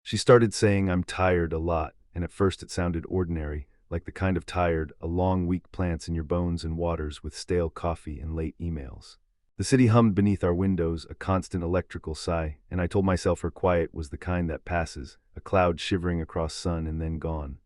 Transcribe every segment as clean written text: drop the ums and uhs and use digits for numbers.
She started saying I'm tired a lot, and at first it sounded ordinary, like the kind of tired, a long week plants in your bones and waters with stale coffee and late emails. The city hummed beneath our windows, a constant electrical sigh, and I told myself her quiet was the kind that passes, a cloud shivering across sun and then gone.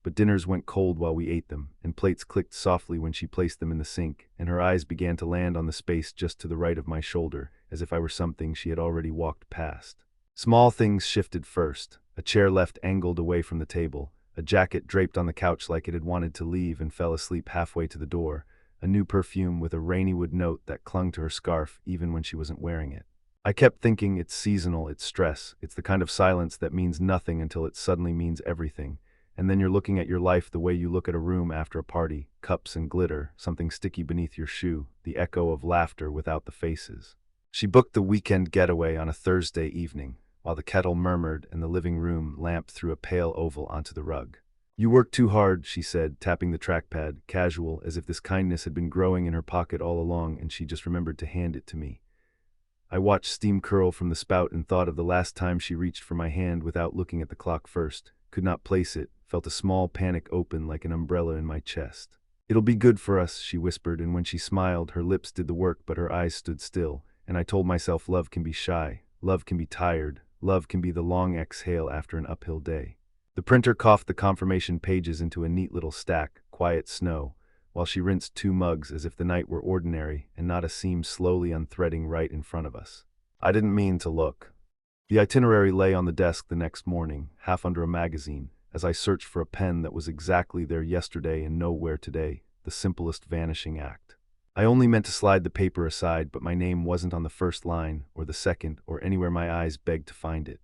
But dinners went cold while we ate them, and plates clicked softly when she placed them in the sink, and her eyes began to land on the space just to the right of my shoulder, as if I were something she had already walked past. Small things shifted first, a chair left angled away from the table, a jacket draped on the couch like it had wanted to leave and fell asleep halfway to the door, a new perfume with a rainy wood note that clung to her scarf even when she wasn't wearing it. I kept thinking it's seasonal, it's stress, it's the kind of silence that means nothing until it suddenly means everything. And then you're looking at your life the way you look at a room after a party, cups and glitter, something sticky beneath your shoe, the echo of laughter without the faces. She booked the weekend getaway on a Thursday evening, while the kettle murmured and the living room lamp threw a pale oval onto the rug. You work too hard, she said, tapping the trackpad, casual, as if this kindness had been growing in her pocket all along and she just remembered to hand it to me. I watched steam curl from the spout and thought of the last time she reached for my hand without looking at the clock first, could not place it, felt a small panic open like an umbrella in my chest. It'll be good for us, she whispered, and when she smiled, her lips did the work but her eyes stood still, and I told myself love can be shy, love can be tired, love can be the long exhale after an uphill day. The printer coughed the confirmation pages into a neat little stack, quiet snow, while she rinsed 2 mugs as if the night were ordinary and not a seam slowly unthreading right in front of us. I didn't mean to look. The itinerary lay on the desk the next morning, half under a magazine, as I searched for a pen that was exactly there yesterday and nowhere today, the simplest vanishing act. I only meant to slide the paper aside, but my name wasn't on the first line, or the second, or anywhere my eyes begged to find it.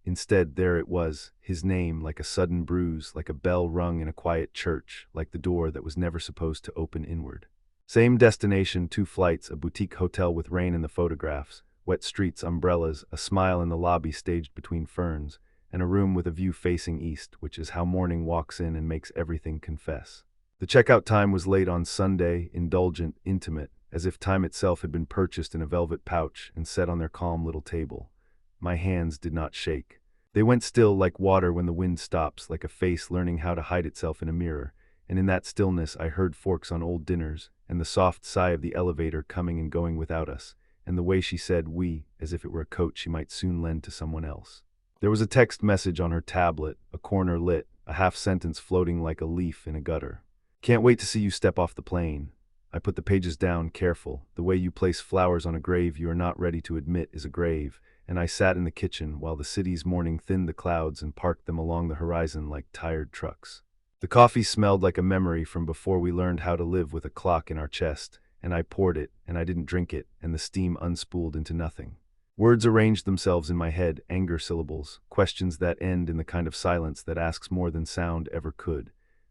Instead, there it was, his name, like a sudden bruise, like a bell rung in a quiet church, like the door that was never supposed to open inward. Same destination, 2 flights, a boutique hotel with rain in the photographs, wet streets, umbrellas, a smile in the lobby staged between ferns, and a room with a view facing east, which is how morning walks in and makes everything confess. The checkout time was late on Sunday, indulgent, intimate, as if time itself had been purchased in a velvet pouch and set on their calm little table. My hands did not shake. They went still like water when the wind stops, like a face learning how to hide itself in a mirror, and in that stillness I heard forks on old dinners, and the soft sigh of the elevator coming and going without us, and the way she said we, as if it were a coat she might soon lend to someone else. There was a text message on her tablet, a corner lit, a half sentence floating like a leaf in a gutter. Can't wait to see you step off the plane. I put the pages down, careful, the way you place flowers on a grave you are not ready to admit is a grave, and I sat in the kitchen while the city's morning thinned the clouds and parked them along the horizon like tired trucks. The coffee smelled like a memory from before we learned how to live with a clock in our chest, and I poured it, and I didn't drink it, and the steam unspooled into nothing. Words arranged themselves in my head, anger syllables, questions that end in the kind of silence that asks more than sound ever could.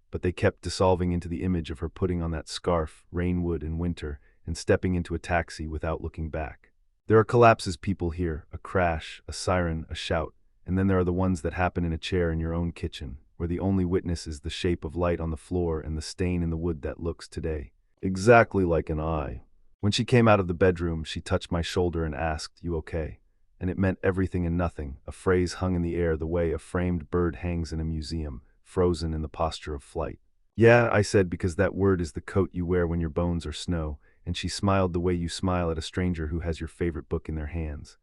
But they kept dissolving into the image of her putting on that scarf, rainwood and winter, and stepping into a taxi without looking back. There are collapses people hear, a crash, a siren, a shout, and then there are the ones that happen in a chair in your own kitchen, where the only witness is the shape of light on the floor and the stain in the wood that looks today. Exactly like an eye. When she came out of the bedroom, she touched my shoulder and asked, "You okay?" And it meant everything and nothing, a phrase hung in the air the way a framed bird hangs in a museum, frozen in the posture of flight. "Yeah," I said, because that word is the coat you wear when your bones are snow, and she smiled the way you smile at a stranger who has your favorite book in their hands.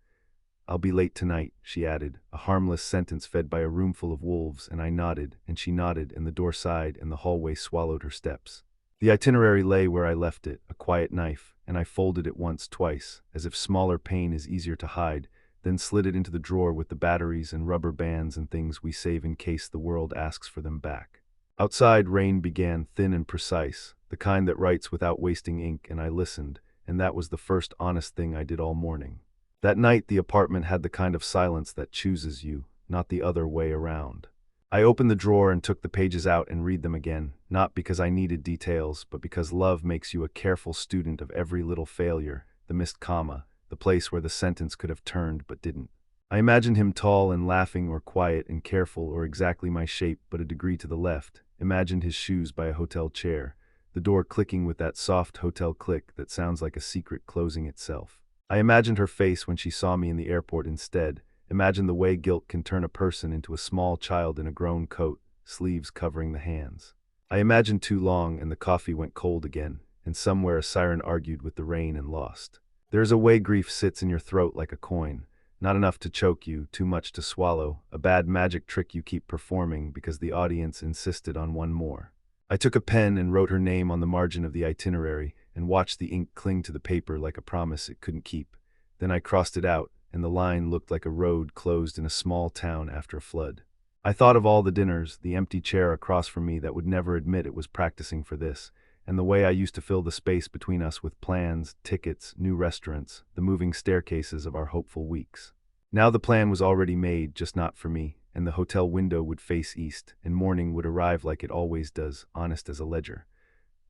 "I'll be late tonight," she added, a harmless sentence fed by a roomful of wolves, and I nodded, and she nodded, and the door sighed, and the hallway swallowed her steps. The itinerary lay where I left it, a quiet knife, and I folded it once, twice, as if smaller pain is easier to hide, then slid it into the drawer with the batteries and rubber bands and things we save in case the world asks for them back. Outside, rain began, thin and precise, the kind that writes without wasting ink, and I listened, and that was the first honest thing I did all morning. That night, the apartment had the kind of silence that chooses you, not the other way around. I opened the drawer and took the pages out and read them again, not because I needed details, but because love makes you a careful student of every little failure, the missed comma, the place where the sentence could have turned but didn't. I imagined him tall and laughing, or quiet and careful, or exactly my shape but a degree to the left, imagined his shoes by a hotel chair, the door clicking with that soft hotel click that sounds like a secret closing itself. I imagined her face when she saw me in the airport instead, Imagine the way guilt can turn a person into a small child in a grown coat, sleeves covering the hands. I imagined too long, and the coffee went cold again, and somewhere a siren argued with the rain and lost. There is a way grief sits in your throat like a coin, not enough to choke you, too much to swallow, a bad magic trick you keep performing because the audience insisted on one more. I took a pen and wrote her name on the margin of the itinerary and watched the ink cling to the paper like a promise it couldn't keep. Then I crossed it out, and the line looked like a road closed in a small town after a flood. I thought of all the dinners, the empty chair across from me that would never admit it was practicing for this, and the way I used to fill the space between us with plans, tickets, new restaurants, the moving staircases of our hopeful weeks. Now the plan was already made, just not for me, and the hotel window would face east, and morning would arrive like it always does, honest as a ledger.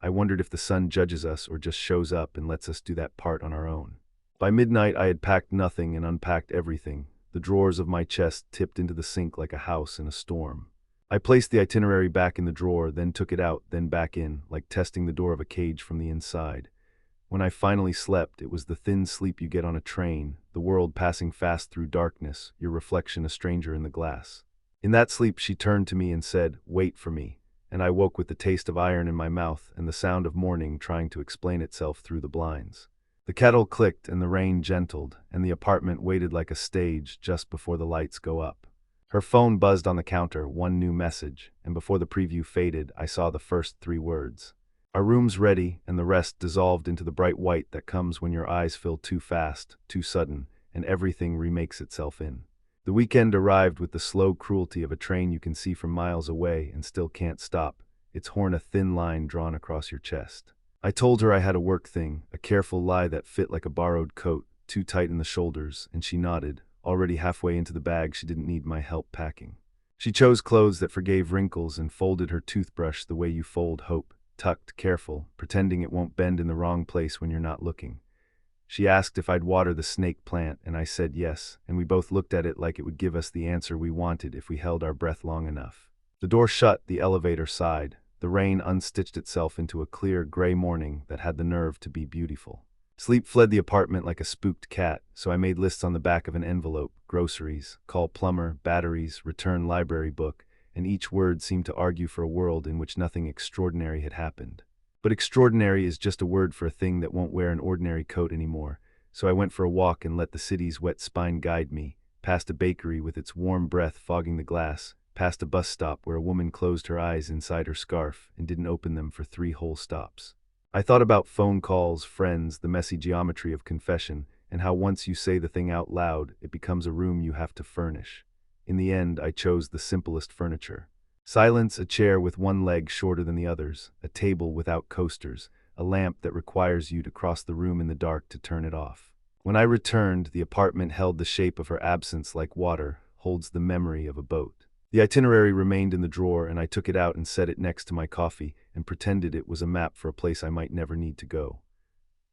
I wondered if the sun judges us or just shows up and lets us do that part on our own. By midnight I had packed nothing and unpacked everything. The drawers of my chest tipped into the sink like a house in a storm. I placed the itinerary back in the drawer, then took it out, then back in, like testing the door of a cage from the inside. When I finally slept, it was the thin sleep you get on a train, the world passing fast through darkness, your reflection a stranger in the glass. In that sleep she turned to me and said, "Wait for me," and I woke with the taste of iron in my mouth and the sound of morning trying to explain itself through the blinds. The kettle clicked and the rain gentled, and the apartment waited like a stage just before the lights go up. Her phone buzzed on the counter, one new message, and before the preview faded, I saw the first 3 words. "Our room's ready," and the rest dissolved into the bright white that comes when your eyes fill too fast, too sudden, and everything remakes itself in. The weekend arrived with the slow cruelty of a train you can see from miles away and still can't stop, its horn a thin line drawn across your chest. I told her I had a work thing, a careful lie that fit like a borrowed coat, too tight in the shoulders, and she nodded, already halfway into the bag she didn't need my help packing. She chose clothes that forgave wrinkles and folded her toothbrush the way you fold hope, tucked, careful, pretending it won't bend in the wrong place when you're not looking. She asked if I'd water the snake plant, and I said yes, and we both looked at it like it would give us the answer we wanted if we held our breath long enough. The door shut, the elevator sighed. The rain unstitched itself into a clear, gray morning that had the nerve to be beautiful. Sleep fled the apartment like a spooked cat, so I made lists on the back of an envelope: groceries, call plumber, batteries, return library book, and each word seemed to argue for a world in which nothing extraordinary had happened. But extraordinary is just a word for a thing that won't wear an ordinary coat anymore, so I went for a walk and let the city's wet spine guide me, past a bakery with its warm breath fogging the glass, past a bus stop where a woman closed her eyes inside her scarf and didn't open them for 3 whole stops. I thought about phone calls, friends, the messy geometry of confession, and how once you say the thing out loud, it becomes a room you have to furnish. In the end, I chose the simplest furniture. Silence, a chair with one leg shorter than the others, a table without coasters, a lamp that requires you to cross the room in the dark to turn it off. When I returned, the apartment held the shape of her absence like water holds the memory of a boat. The itinerary remained in the drawer, and I took it out and set it next to my coffee and pretended it was a map for a place I might never need to go.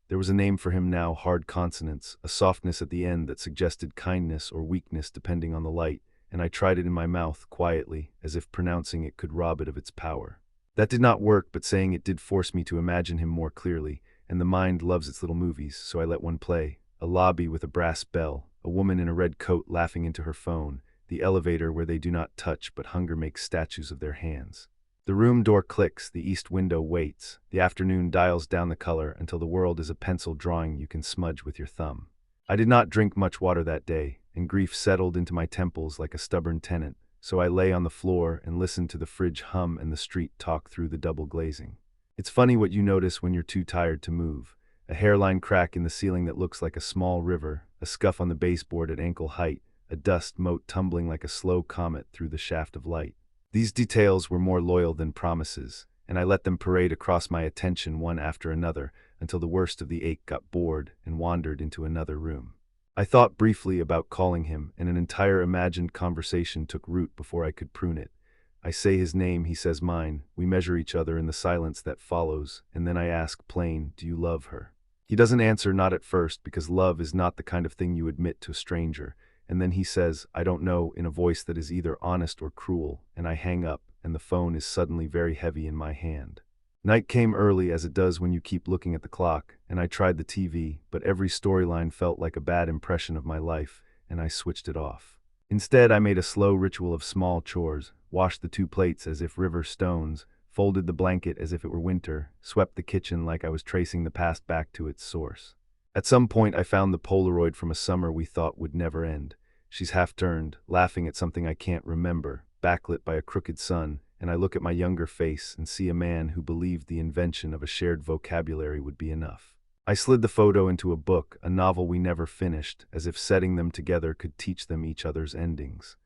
There was a name for him now, hard consonants, a softness at the end that suggested kindness or weakness depending on the light, and I tried it in my mouth, quietly, as if pronouncing it could rob it of its power. That did not work, but saying it did force me to imagine him more clearly, and the mind loves its little movies, so I let one play. A lobby with a brass bell, a woman in a red coat laughing into her phone, the elevator where they do not touch but hunger makes statues of their hands. The room door clicks, the east window waits, the afternoon dials down the color until the world is a pencil drawing you can smudge with your thumb. I did not drink much water that day, and grief settled into my temples like a stubborn tenant, so I lay on the floor and listened to the fridge hum and the street talk through the double glazing. It's funny what you notice when you're too tired to move. A hairline crack in the ceiling that looks like a small river, a scuff on the baseboard at ankle height, a dust mote tumbling like a slow comet through the shaft of light. These details were more loyal than promises, and I let them parade across my attention one after another until the worst of the ache got bored and wandered into another room. I thought briefly about calling him, and an entire imagined conversation took root before I could prune it. I say his name, he says mine, we measure each other in the silence that follows, and then I ask plain, "Do you love her?" He doesn't answer, not at first, because love is not the kind of thing you admit to a stranger. And then he says, "I don't know," in a voice that is either honest or cruel, and I hang up, and the phone is suddenly very heavy in my hand. Night came early, as it does when you keep looking at the clock, and I tried the TV, but every storyline felt like a bad impression of my life, and I switched it off. Instead, I made a slow ritual of small chores, washed the 2 plates as if river stones, folded the blanket as if it were winter, swept the kitchen like I was tracing the past back to its source. At some point, I found the Polaroid from a summer we thought would never end. She's half turned, laughing at something I can't remember, backlit by a crooked sun, and I look at my younger face and see a man who believed the invention of a shared vocabulary would be enough. I slid the photo into a book, a novel we never finished, as if setting them together could teach them each other's endings.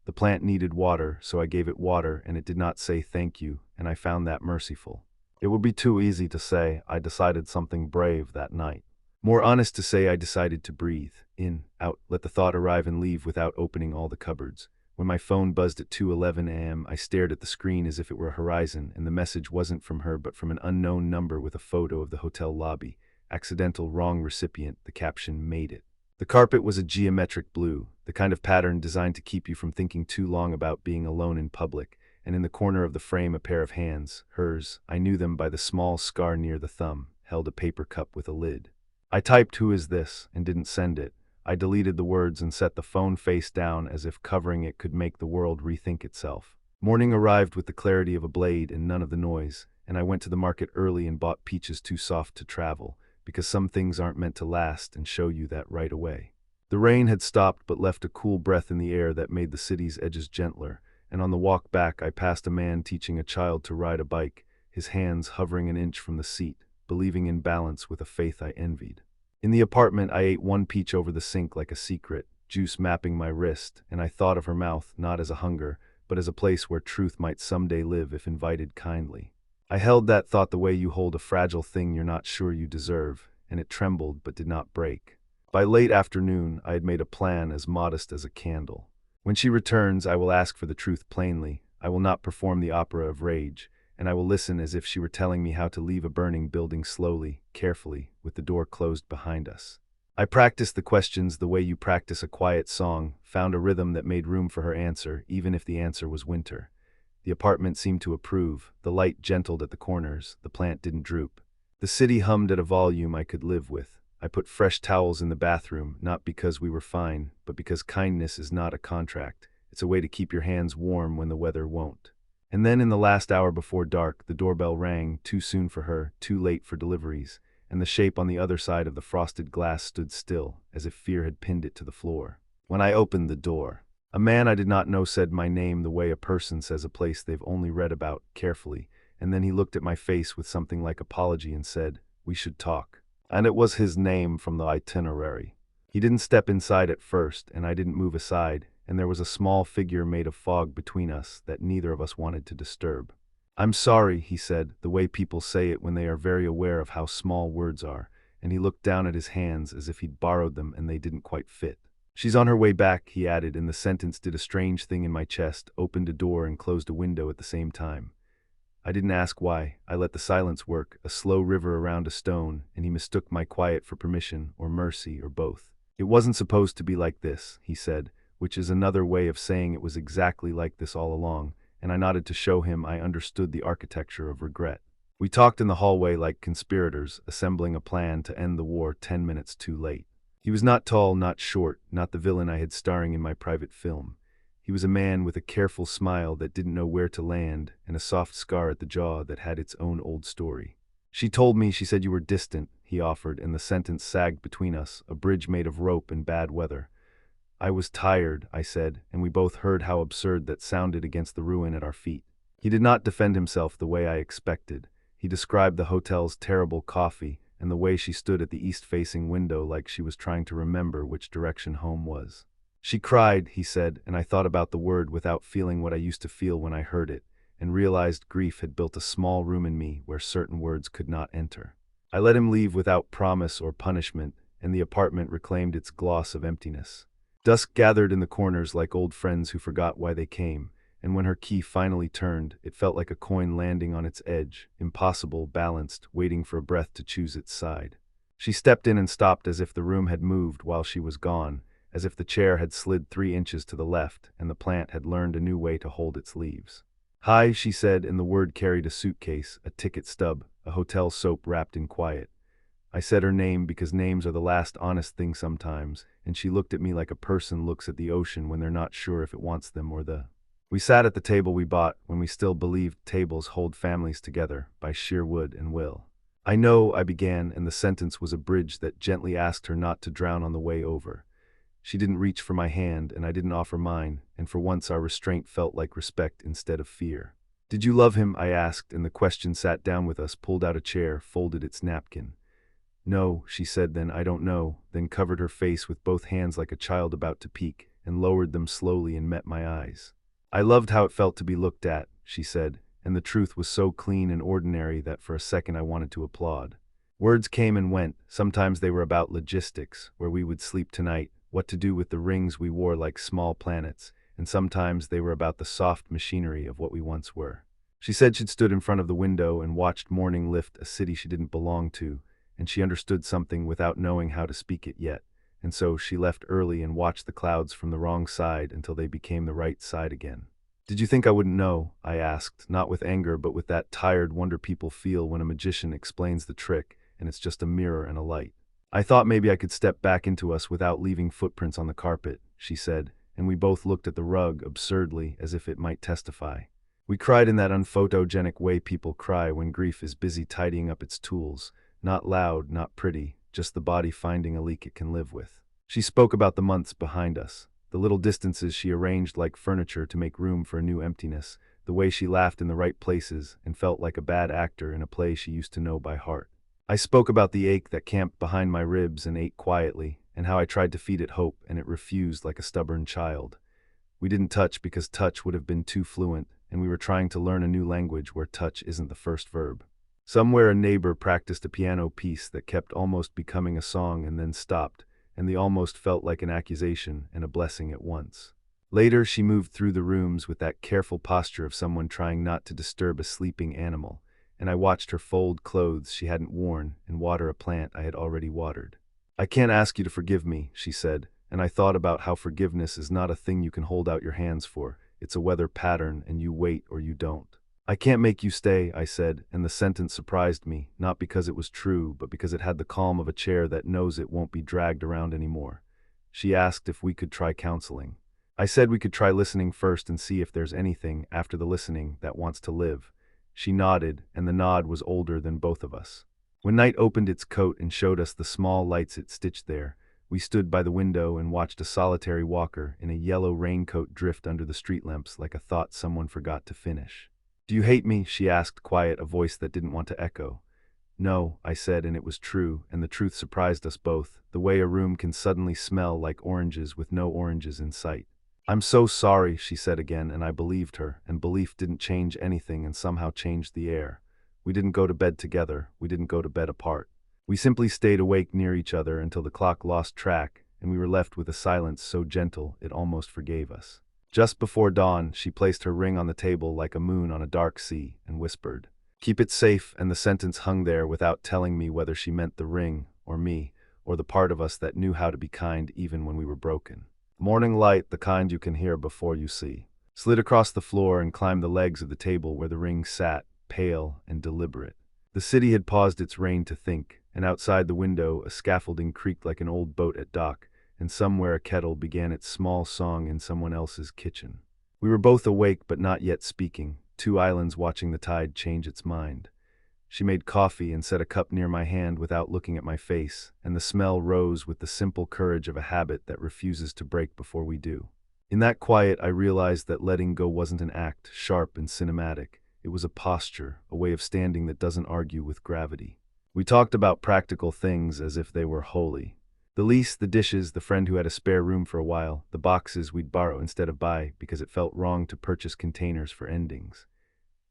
The plant needed water, so I gave it water, and it did not say thank you, and I found that merciful. It would be too easy to say I decided something brave that night. More honest to say I decided to breathe, in, out, let the thought arrive and leave without opening all the cupboards. When my phone buzzed at 2:11 a.m., I stared at the screen as if it were a horizon, and the message wasn't from her but from an unknown number with a photo of the hotel lobby. Accidental wrong recipient, the caption made it. The carpet was a geometric blue, the kind of pattern designed to keep you from thinking too long about being alone in public, and in the corner of the frame a pair of hands, hers, I knew them by the small scar near the thumb, held a paper cup with a lid. I typed "Who is this?" and didn't send it. I deleted the words and set the phone face down as if covering it could make the world rethink itself. Morning arrived with the clarity of a blade and none of the noise, and I went to the market early and bought peaches too soft to travel, because some things aren't meant to last and show you that right away. The rain had stopped but left a cool breath in the air that made the city's edges gentler, and on the walk back I passed a man teaching a child to ride a bike, his hands hovering an inch from the seat, believing in balance with a faith I envied. In the apartment, I ate one peach over the sink like a secret, juice mapping my wrist, and I thought of her mouth not as a hunger, but as a place where truth might someday live if invited kindly. I held that thought the way you hold a fragile thing you're not sure you deserve, and it trembled but did not break. By late afternoon, I had made a plan as modest as a candle. When she returns, I will ask for the truth plainly. I will not perform the opera of rage, and I will listen as if she were telling me how to leave a burning building slowly, carefully, with the door closed behind us. I practiced the questions the way you practice a quiet song, found a rhythm that made room for her answer, even if the answer was winter. The apartment seemed to approve, the light gentled at the corners, the plant didn't droop. The city hummed at a volume I could live with. I put fresh towels in the bathroom, not because we were fine, but because kindness is not a contract. It's a way to keep your hands warm when the weather won't. And then in the last hour before dark, the doorbell rang, too soon for her, too late for deliveries, and the shape on the other side of the frosted glass stood still, as if fear had pinned it to the floor. When I opened the door, a man I did not know said my name the way a person says a place they've only read about, carefully, and then he looked at my face with something like apology and said, "We should talk." And it was his name from the itinerary. He didn't step inside at first, and I didn't move aside, and there was a small figure made of fog between us that neither of us wanted to disturb. "I'm sorry," he said, the way people say it when they are very aware of how small words are, and he looked down at his hands as if he'd borrowed them and they didn't quite fit. "She's on her way back," he added, and the sentence did a strange thing in my chest, opened a door and closed a window at the same time. I didn't ask why. I let the silence work, a slow river around a stone, and he mistook my quiet for permission, or mercy, or both. "It wasn't supposed to be like this," he said, which is another way of saying it was exactly like this all along, and I nodded to show him I understood the architecture of regret. We talked in the hallway like conspirators, assembling a plan to end the war 10 minutes too late. He was not tall, not short, not the villain I had starring in my private film. He was a man with a careful smile that didn't know where to land, and a soft scar at the jaw that had its own old story. She said you were distant," he offered, and the sentence sagged between us, a bridge made of rope and bad weather. "I was tired," I said, and we both heard how absurd that sounded against the ruin at our feet. He did not defend himself the way I expected. He described the hotel's terrible coffee and the way she stood at the east-facing window like she was trying to remember which direction home was. "She cried," he said, and I thought about the word without feeling what I used to feel when I heard it, and realized grief had built a small room in me where certain words could not enter. I let him leave without promise or punishment, and the apartment reclaimed its gloss of emptiness. Dusk gathered in the corners like old friends who forgot why they came, and when her key finally turned, it felt like a coin landing on its edge, impossible, balanced, waiting for a breath to choose its side. She stepped in and stopped as if the room had moved while she was gone, as if the chair had slid 3 inches to the left and the plant had learned a new way to hold its leaves. "Hi," she said, and the word carried a suitcase, a ticket stub, a hotel soap wrapped in quiet. I said her name because names are the last honest thing sometimes, and she looked at me like a person looks at the ocean when they're not sure if it wants them or the... We sat at the table we bought when we still believed tables hold families together by sheer wood and will. I know, I began, and the sentence was a bridge that gently asked her not to drown on the way over. She didn't reach for my hand, and I didn't offer mine, and for once our restraint felt like respect instead of fear. "Did you love him?" I asked, and the question sat down with us, pulled out a chair, folded its napkin. "No," she said then, "I don't know," then covered her face with both hands like a child about to peek, and lowered them slowly and met my eyes. "I loved how it felt to be looked at," she said, and the truth was so clean and ordinary that for a second I wanted to applaud. Words came and went. Sometimes they were about logistics, where we would sleep tonight, what to do with the rings we wore like small planets, and sometimes they were about the soft machinery of what we once were. She said she'd stood in front of the window and watched morning lift a city she didn't belong to, and she understood something without knowing how to speak it yet, and so she left early and watched the clouds from the wrong side until they became the right side again. "Did you think I wouldn't know?" I asked, not with anger but with that tired wonder people feel when a magician explains the trick and it's just a mirror and a light. "I thought maybe I could step back into us without leaving footprints on the carpet," she said, and we both looked at the rug absurdly as if it might testify. We cried in that unphotogenic way people cry when grief is busy tidying up its tools, not loud, not pretty, just the body finding a leak it can live with. She spoke about the months behind us, the little distances she arranged like furniture to make room for a new emptiness, the way she laughed in the right places and felt like a bad actor in a play she used to know by heart. I spoke about the ache that camped behind my ribs and ate quietly, and how I tried to feed it hope and it refused like a stubborn child. We didn't touch because touch would have been too fluent, and we were trying to learn a new language where touch isn't the first verb. Somewhere a neighbor practiced a piano piece that kept almost becoming a song and then stopped, and the almost felt like an accusation and a blessing at once. Later she moved through the rooms with that careful posture of someone trying not to disturb a sleeping animal, and I watched her fold clothes she hadn't worn and water a plant I had already watered. "I can't ask you to forgive me," she said, and I thought about how forgiveness is not a thing you can hold out your hands for. It's a weather pattern and you wait or you don't. "I can't make you stay," I said, and the sentence surprised me, not because it was true, but because it had the calm of a chair that knows it won't be dragged around anymore. She asked if we could try counseling. I said we could try listening first and see if there's anything, after the listening, that wants to live. She nodded, and the nod was older than both of us. When night opened its coat and showed us the small lights it stitched there, we stood by the window and watched a solitary walker in a yellow raincoat drift under the street lamps like a thought someone forgot to finish. "Do you hate me?" she asked, quiet, a voice that didn't want to echo. "No," I said, and it was true, and the truth surprised us both, the way a room can suddenly smell like oranges with no oranges in sight. "I'm so sorry," she said again, and I believed her, and belief didn't change anything and somehow changed the air. We didn't go to bed together, we didn't go to bed apart. We simply stayed awake near each other until the clock lost track, and we were left with a silence so gentle it almost forgave us. Just before dawn, she placed her ring on the table like a moon on a dark sea, and whispered, "Keep it safe," and the sentence hung there without telling me whether she meant the ring, or me, or the part of us that knew how to be kind even when we were broken. Morning light, the kind you can hear before you see, slid across the floor and climbed the legs of the table where the ring sat, pale and deliberate. The city had paused its rain to think, and outside the window a scaffolding creaked like an old boat at dock, and somewhere a kettle began its small song in someone else's kitchen. We were both awake but not yet speaking, two islands watching the tide change its mind. She made coffee and set a cup near my hand without looking at my face, and the smell rose with the simple courage of a habit that refuses to break before we do. In that quiet I realized that letting go wasn't an act, sharp and cinematic. It was a posture, a way of standing that doesn't argue with gravity. We talked about practical things as if they were holy. The lease, the dishes, the friend who had a spare room for a while, the boxes we'd borrow instead of buy because it felt wrong to purchase containers for endings.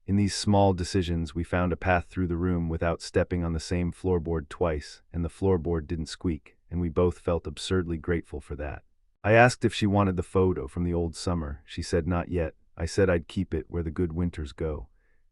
In these small decisions, we found a path through the room without stepping on the same floorboard twice, and the floorboard didn't squeak, and we both felt absurdly grateful for that. I asked if she wanted the photo from the old summer. She said not yet. I said I'd keep it where the good winters go.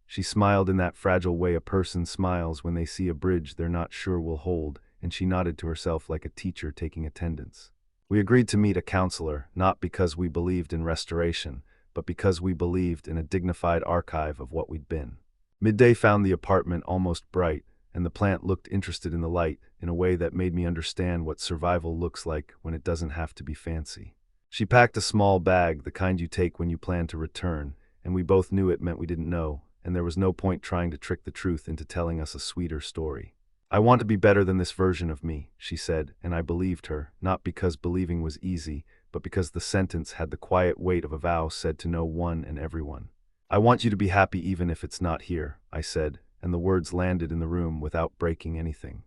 She smiled in that fragile way a person smiles when they see a bridge they're not sure will hold, and she nodded to herself like a teacher taking attendance. We agreed to meet a counselor, not because we believed in restoration, but because we believed in a dignified archive of what we'd been. Midday found the apartment almost bright, and the plant looked interested in the light in a way that made me understand what survival looks like when it doesn't have to be fancy. She packed a small bag, the kind you take when you plan to return, and we both knew it meant we didn't know, and there was no point trying to trick the truth into telling us a sweeter story. "I want to be better than this version of me," she said, and I believed her, not because believing was easy, but because the sentence had the quiet weight of a vow said to no one and everyone. "I want you to be happy even if it's not here," I said, and the words landed in the room without breaking anything.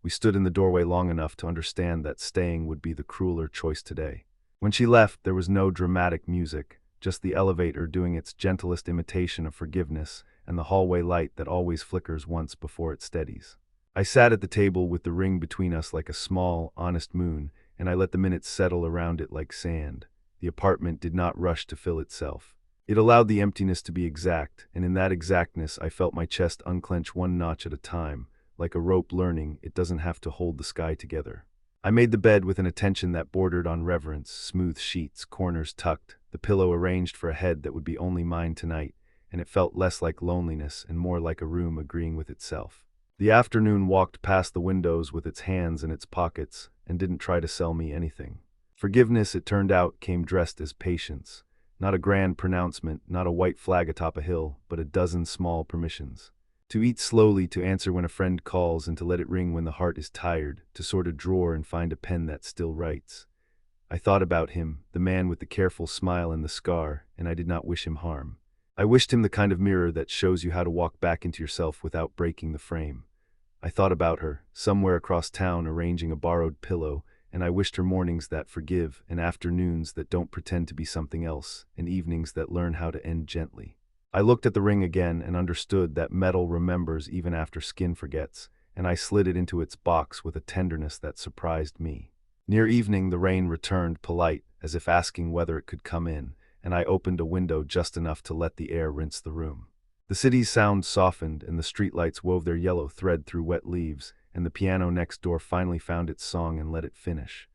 We stood in the doorway long enough to understand that staying would be the crueler choice today. When she left, there was no dramatic music, just the elevator doing its gentlest imitation of forgiveness and the hallway light that always flickers once before it steadies. I sat at the table with the ring between us like a small, honest moon, and I let the minutes settle around it like sand. The apartment did not rush to fill itself. It allowed the emptiness to be exact, and in that exactness I felt my chest unclench one notch at a time, like a rope learning it doesn't have to hold the sky together. I made the bed with an attention that bordered on reverence, smooth sheets, corners tucked, the pillow arranged for a head that would be only mine tonight, and it felt less like loneliness and more like a room agreeing with itself. The afternoon walked past the windows with its hands in its pockets and didn't try to sell me anything. Forgiveness, it turned out, came dressed as patience. Not a grand pronouncement, not a white flag atop a hill, but a dozen small permissions. To eat slowly, to answer when a friend calls, and to let it ring when the heart is tired, to sort a drawer and find a pen that still writes. I thought about him, the man with the careful smile and the scar, and I did not wish him harm. I wished him the kind of mirror that shows you how to walk back into yourself without breaking the frame. I thought about her, somewhere across town arranging a borrowed pillow, and I wished her mornings that forgive, and afternoons that don't pretend to be something else, and evenings that learn how to end gently. I looked at the ring again and understood that metal remembers even after skin forgets, and I slid it into its box with a tenderness that surprised me. Near evening, the rain returned, polite, as if asking whether it could come in, and I opened a window just enough to let the air rinse the room. The city's sound softened, and the streetlights wove their yellow thread through wet leaves, and the piano next door finally found its song and let it finish.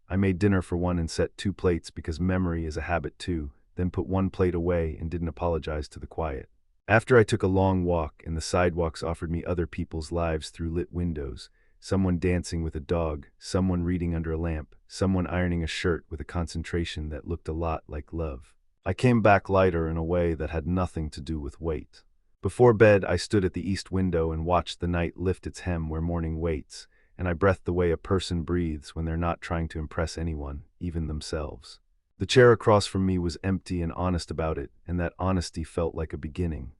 I made dinner for one and set 2 plates because memory is a habit too, then put 1 plate away and didn't apologize to the quiet. After I took a long walk, and the sidewalks offered me other people's lives through lit windows, someone dancing with a dog, someone reading under a lamp, someone ironing a shirt with a concentration that looked a lot like love. I came back lighter in a way that had nothing to do with weight. Before bed, I stood at the east window and watched the night lift its hem where morning waits, and I breathed the way a person breathes when they're not trying to impress anyone, even themselves. The chair across from me was empty and honest about it, and that honesty felt like a beginning.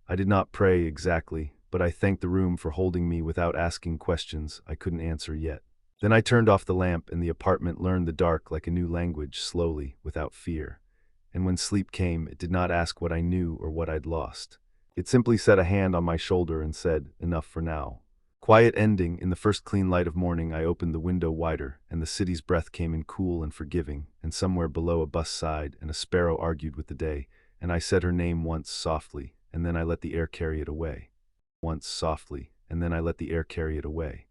I did not pray exactly, but I thanked the room for holding me without asking questions I couldn't answer yet. Then I turned off the lamp, and the apartment learned the dark like a new language, slowly, without fear. And when sleep came, it did not ask what I knew or what I'd lost. It simply set a hand on my shoulder and said, "Enough for now." Quiet ending, in the first clean light of morning, I opened the window wider, and the city's breath came in cool and forgiving, and somewhere below a bus sighed, and a sparrow argued with the day, and I said her name once softly, and then I let the air carry it away. Once softly, and then I let the air carry it away.